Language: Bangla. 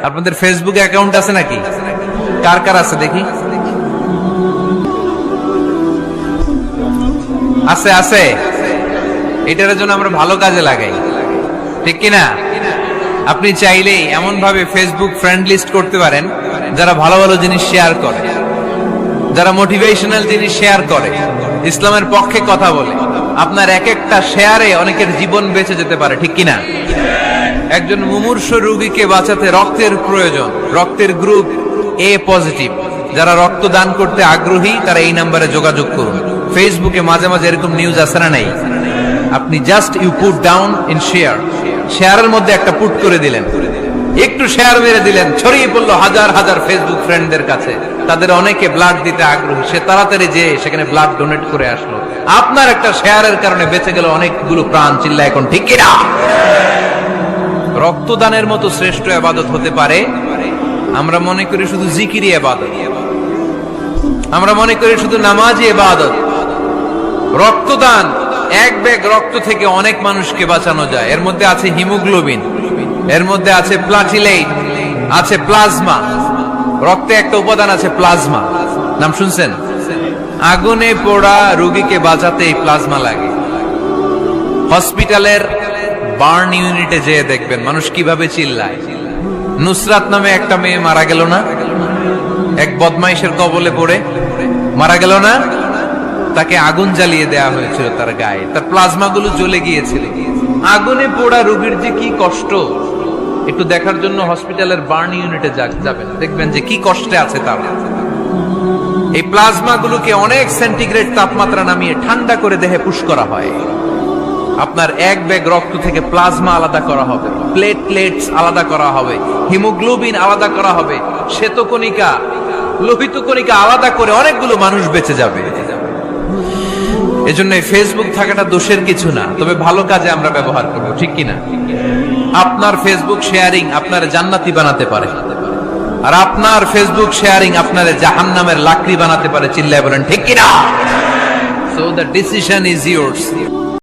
আপনাদের ফেসবুক অ্যাকাউন্ট আছে নাকি? কার কার আছে দেখি? আছে আছে। এটার জন্য আমরা ভালো কাজে লাগাই, ঠিক কিনা? আপনি চাইলেই এমন ভাবে ফেসবুক ফ্রেন্ড লিস্ট করতে পারেন যারা ভালো ভালো জিনিস শেয়ার করে, যারা মোটিভেশনাল জিনিস শেয়ার করে, ইসলামের পক্ষে কথা বলে। আপনার এক একটা শেয়ারে অনেকের জীবন বেঁচে যেতে পারে, ঠিক কিনা? একজন মুমূর্ষ রোগীকে বাঁচাতে রক্তের প্রয়োজন, রক্তের গ্রুপ এ পজিটিভ। যারা রক্ত দান করতে আগ্রহী তারা এই নাম্বারে যোগাযোগ করুন। ফেসবুকে মাঝে মাঝে এরকম নিউজ আসে না নাই? আপনি just you put down in share, শেয়ারের মধ্যে একটা পুট করে দিলেন, একটু শেয়ার মেরে দিলেন, ছড়িয়ে পড়লো হাজার হাজার ফেসবুক ফ্রেন্ডদের কাছে। তাদের অনেকে ব্লাড দিতে আগ্রহী, সে তাড়াতাড়ি যে সেখানে ব্লাড ডোনেট করে আসলো। আপনার একটা শেয়ারের কারণে বেঁচে গেল অনেকগুলো প্রাণ। চিল্লা এখন ঠিক কিনা? রক্তদানের মতো শ্রেষ্ঠ ইবাদত হতে পারে? আমরা মনে করি শুধু জিকিরি ইবাদত, আমরা মনে করি শুধু নামাজি ইবাদত। রক্তদান, এক ব্যাগ রক্ত থেকে অনেক মানুষকে বাঁচানো যায়। এর মধ্যে আছে হিমোগ্লোবিন, এর মধ্যে আছে প্লাটিলেট, আছে প্লাজমা। রক্তে একটা উপাদান আছে প্লাজমা, নাম শুনছেন? আগুনে পোড়া রোগীকে বাঁচাতে এই প্লাজমা লাগে। হসপিটালের বার্ন ইউনিটে যেয়ে দেখবেন মানুষ কিভাবে চিল্লায়। নুসরাত নামে একটা মেয়ে মারা গেল না? এক বদমাইশের কবলে পড়ে মারা গেল না? তাকে আগুন জ্বালিয়ে দেওয়া হয়েছিল তার গায়ে, তার প্লাজমা গুলো জ্বলে গিয়েছিল। আগুনে পোড়া রোগীর যে কি কষ্ট, একটু দেখার জন্য হসপিটালের বার্ন ইউনিটে যাবেন, দেখবেন যে কি কষ্টে আছে তারা। এই প্লাজমা গুলোকে অনেক সেন্টিগ্রেড তাপমাত্রা নামিয়ে ঠান্ডা করে দেহে পুশ করা হয়। আপনার এক ব্যাগ রক্ত থেকে প্লাজমা আলাদা করা হবে, প্লেটলেটস আলাদা করা হবে, হিমোগ্লোবিন আলাদা করা হবে, শ্বেতকণিকা, লোহিত কণিকা আলাদা করে অনেকগুলো মানুষ বেঁচে যাবে। এজন্য ফেসবুক থাকাটা দোষের কিছু না, তবে ভালো কাজে আমরা ব্যবহার করব, ঠিক কিনা? আপনার ফেসবুক শেয়ারিং আপনার জান্নাতি বানাতে পারে, আর আপনার ফেসবুক শেয়ারিং আপনার জাহান্নামের লাকড়ি বানাতে পারে। চিল্লায় বলেন ঠিক কিনা? So the decision is yours.